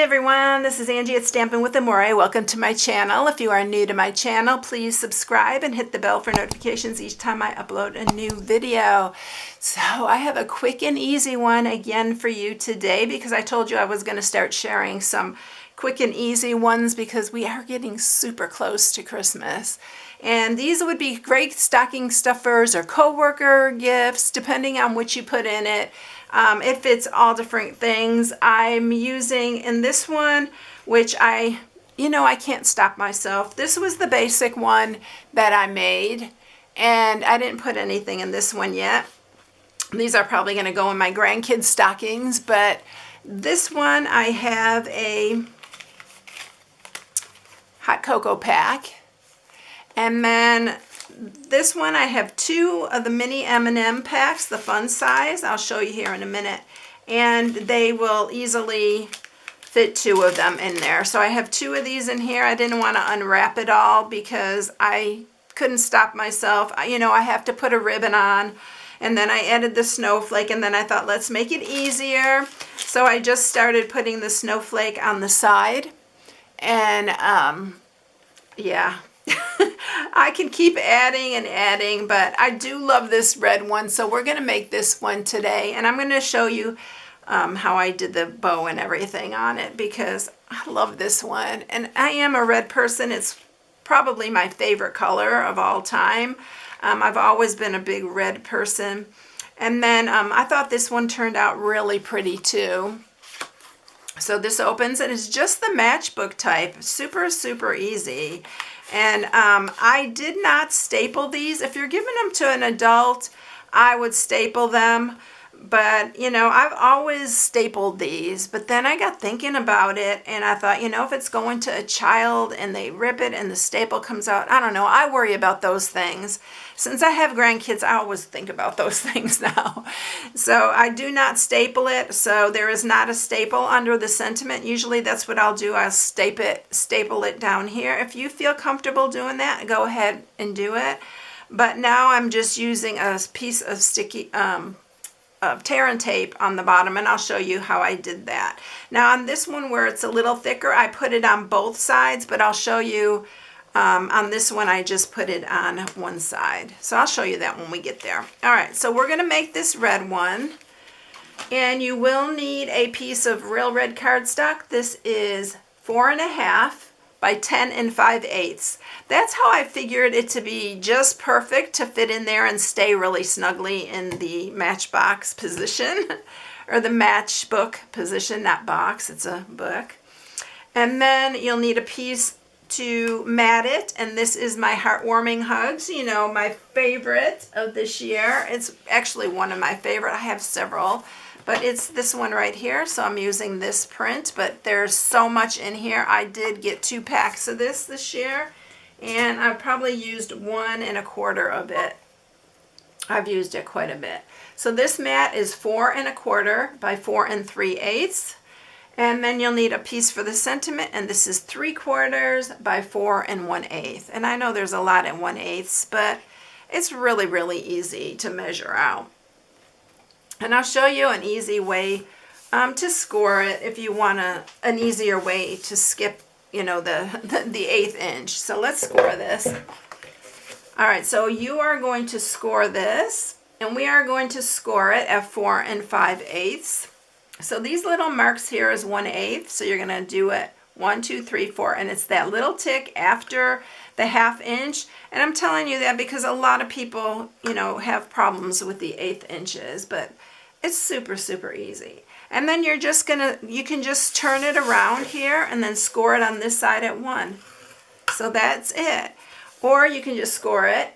everyone, this is Angie at StampingWithAmore. Welcome to my channel. If you are new to my channel, please subscribe and hit the bell for notifications each time I upload a new video. So I have a quick and easy one again for you today because I told you I was going to start sharing some quick and easy ones because we are getting super close to Christmas. And these would be great stocking stuffers or coworker gifts, depending on what you put in it. It fits all different things. I'm using in this one, which I can't stop myself. This was the basic one that I made, and I didn't put anything in this one yet. These are probably going to go in my grandkids' stockings, but this one I have a hot cocoa pack. And then this one I have two of the mini M&M packs, the fun size. I'll show you here in a minute. And they will easily fit two of them in there. So I have two of these in here. I didn't want to unwrap it all because I couldn't stop myself. I have to put a ribbon on. And then I added the snowflake, and then I thought, let's make it easier. So I just started putting the snowflake on the side. And yeah. I can keep adding and adding, but I do love this red one, so we're going to make this one today. And I'm going to show you how I did the bow and everything on it because I love this one. And I am a red person. It's probably my favorite color of all time. I've always been a big red person. And then I thought this one turned out really pretty too. So this opens and it's just the matchbook type. Super, super easy. And I did not staple these. If you're giving them to an adult, I would staple them. But, I've always stapled these. But then I got thinking about it, and I thought, if it's going to a child and they rip it and the staple comes out, I don't know. I worry about those things. Since I have grandkids, I always think about those things now. So I do not staple it. So there is not a staple under the sentiment. Usually that's what I'll do. I'll staple it down here. If you feel comfortable doing that, go ahead and do it. But now I'm just using a piece of sticky of tear and tape on the bottom, and I'll show you how I did that. Now on this one where it's a little thicker, I put it on both sides, but I'll show you on this one I just put it on one side. So I'll show you that when we get there. All right, so we're going to make this red one, and you will need a piece of real red cardstock. This is 4.5 by 10 5/8. That's how I figured it to be just perfect to fit in there and stay really snugly in the matchbox position or the matchbook position, not box, it's a book. And then you'll need a piece to mat it, and this is my Heartwarming Hugs, my favorite of this year. It's actually one of my favorite. I have several. But it's this one right here, so I'm using this print, but there's so much in here. I did get 2 packs of this year, and I've probably used 1 1/4 of it. I've used it quite a bit. So this mat is 4 1/4 by 4 3/8, and then you'll need a piece for the sentiment, and this is 3/4 by 4 1/8. And I know there's a lot in 1/8, but it's really, really easy to measure out. And I'll show you an easy way to score it if you want an easier way to skip, the 1/8 inch. So let's score this. All right, so you are going to score this, and we are going to score it at 4 5/8. So these little marks here is 1/8. So you're going to do it 1, 2, 3, 4, and it's that little tick after the 1/2 inch. And I'm telling you that because a lot of people, have problems with the 1/8 inches, but it's super, super easy. And then you can just turn it around here and then score it on this side at 1. So that's it. Or you can just score it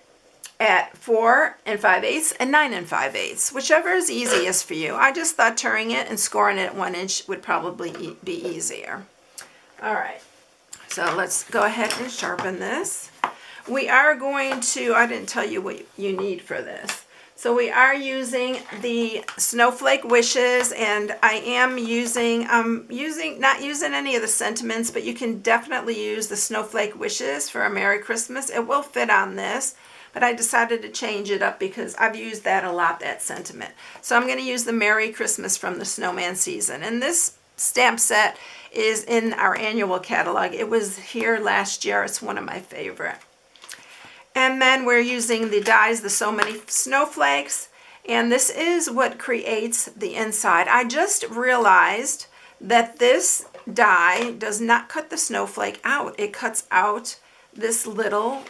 at 4 5/8 and 9 5/8, whichever is easiest for you. I just thought turning it and scoring it at 1 inch would probably be easier. All right, so let's go ahead and sharpen this. We are going to, I didn't tell you what you need for this. So we are using the Snowflake Wishes, and I am not using any of the sentiments, but you can definitely use the Snowflake Wishes for a Merry Christmas. It will fit on this, but I decided to change it up because I've used that a lot, that sentiment. So I'm going to use the Merry Christmas from the Snowman season. And this stamp set is in our annual catalog. It was here last year. It's one of my favorite. And then we're using the dies, the So Many Snowflakes, and this is what creates the inside. I just realized that this die does not cut the snowflake out. It cuts out this little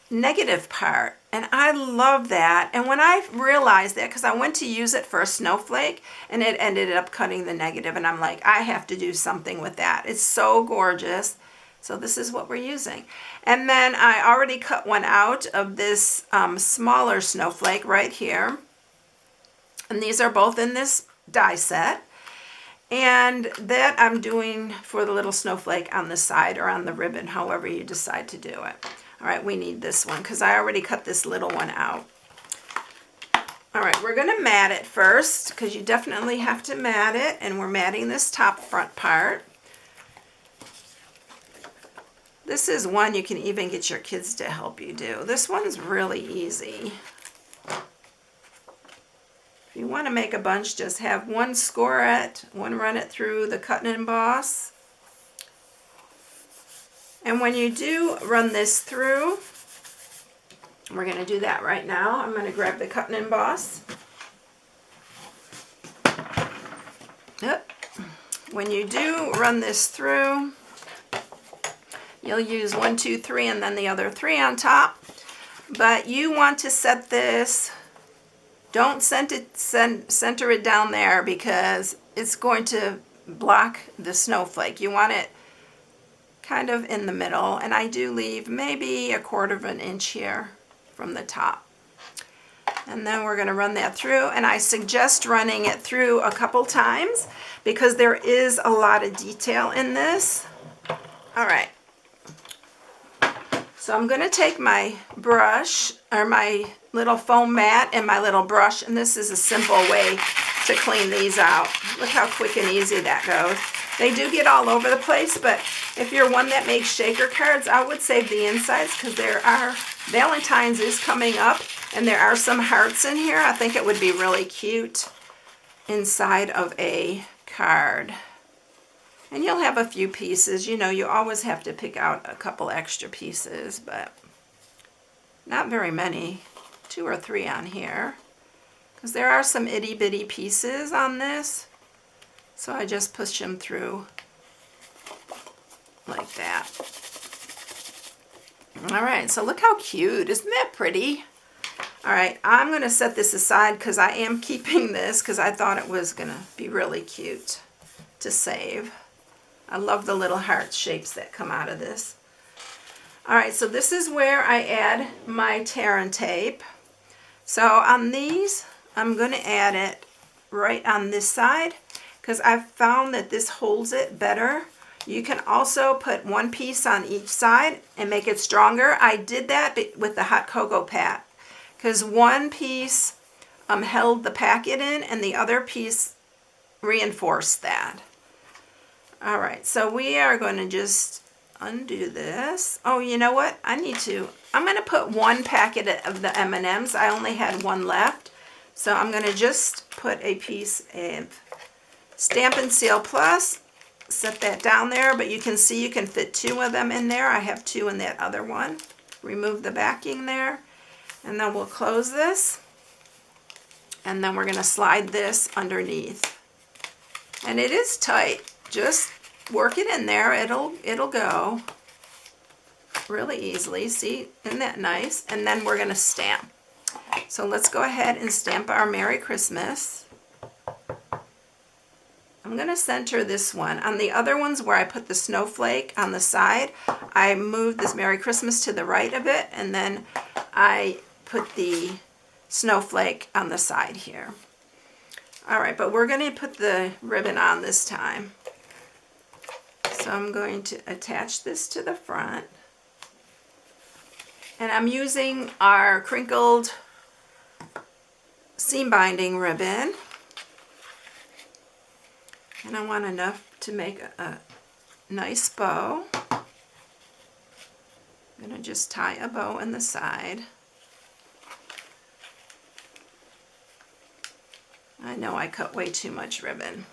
negative part, and I love that. And when I realized that, because I went to use it for a snowflake and it ended up cutting the negative, and I'm like, I have to do something with that. It's so gorgeous. So this is what we're using. And then I already cut one out of this smaller snowflake right here, and these are both in this die set. And that I'm doing for the little snowflake on the side or on the ribbon, however you decide to do it. All right, we need this one because I already cut this little one out. All right, we're going to mat it first because you definitely have to mat it, and we're matting this top front part. This is one you can even get your kids to help you do. This one's really easy. If you want to make a bunch, just have one score it, one run it through the cut and emboss. And when you do run this through, we're going to do that right now. I'm going to grab the cut and emboss. Yep. When you do run this through, you'll use 1, 2, 3, and then the other 3 on top. But you want to set this. Don't center it down there because it's going to block the snowflake. You want it kind of in the middle, and I do leave maybe 1/4 of an inch here from the top. And then we're going to run that through, and I suggest running it through a couple times because there is a lot of detail in this. All right. So I'm going to take my brush, or my little foam mat, and my little brush, and this is a simple way to clean these out. Look how quick and easy that goes. They do get all over the place, but if you're one that makes shaker cards, I would save the insides because there are, Valentine's is coming up, and there are some hearts in here. I think it would be really cute inside of a card. And you'll have a few pieces. You know, you always have to pick out a couple extra pieces, but not very many. 2 or 3 on here. Because there are some itty bitty pieces on this. So I just push them through like that. Alright, so look how cute. Isn't that pretty? Alright, I'm going to set this aside because I am keeping this because I thought it was going to be really cute to save. I love the little heart shapes that come out of this. Alright, so this is where I add my tear and tape. So on these, I'm going to add it right on this side because I've found that this holds it better. You can also put one piece on each side and make it stronger. I did that with the hot cocoa pack because one piece held the packet in and the other piece reinforced that. All right, so we are going to just undo this. Oh, you know what? I'm going to put one packet of the M&Ms. I only had one left. So I'm going to just put a piece of Stampin' Seal Plus, set that down there, but you can see you can fit 2 of them in there. I have 2 in that other one. Remove the backing there, and then we'll close this, and then we're going to slide this underneath. And it is tight. Just work it in there. It'll go really easily. See, isn't that nice? And then we're going to stamp. So let's go ahead and stamp our Merry Christmas. I'm going to center this one. On the other ones where I put the snowflake on the side, I moved this Merry Christmas to the right of it, and then I put the snowflake on the side here. All right, but we're going to put the ribbon on this time. So I'm going to attach this to the front. And I'm using our crinkled seam binding ribbon. And I want enough to make a nice bow. I'm going to just tie a bow in the side. I know I cut way too much ribbon.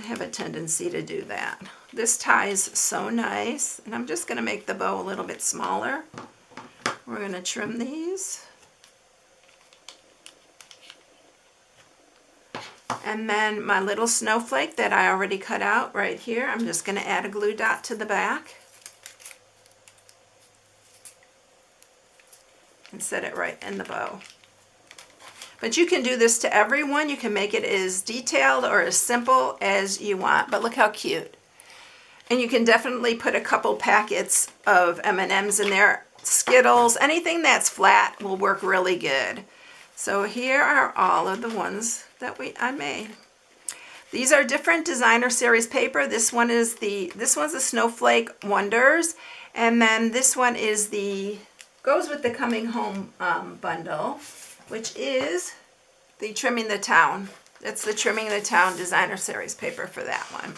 I have a tendency to do that. This ties so nice, and I'm just going to make the bow a little bit smaller. We're going to trim these. And then my little snowflake that I already cut out right here, I'm just going to add a glue dot to the back and set it right in the bow. But you can do this to everyone. You can make it as detailed or as simple as you want. But look how cute. And you can definitely put a couple packets of M&Ms in there. Skittles, anything that's flat will work really good. So here are all of the ones that I made. These are different designer series paper. This one's the Snowflake Wonders, and then this one is goes with the Coming Home bundle, which is the Trimming the Town. It's the Trimming the Town designer series paper for that one.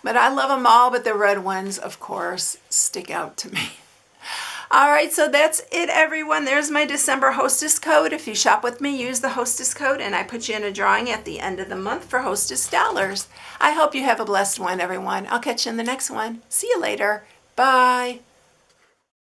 But I love them all, but the red ones, of course, stick out to me. All right, so that's it, everyone. There's my December hostess code. If you shop with me, use the hostess code, and I put you in a drawing at the end of the month for hostess dollars. I hope you have a blessed one, everyone. I'll catch you in the next one. See you later. Bye.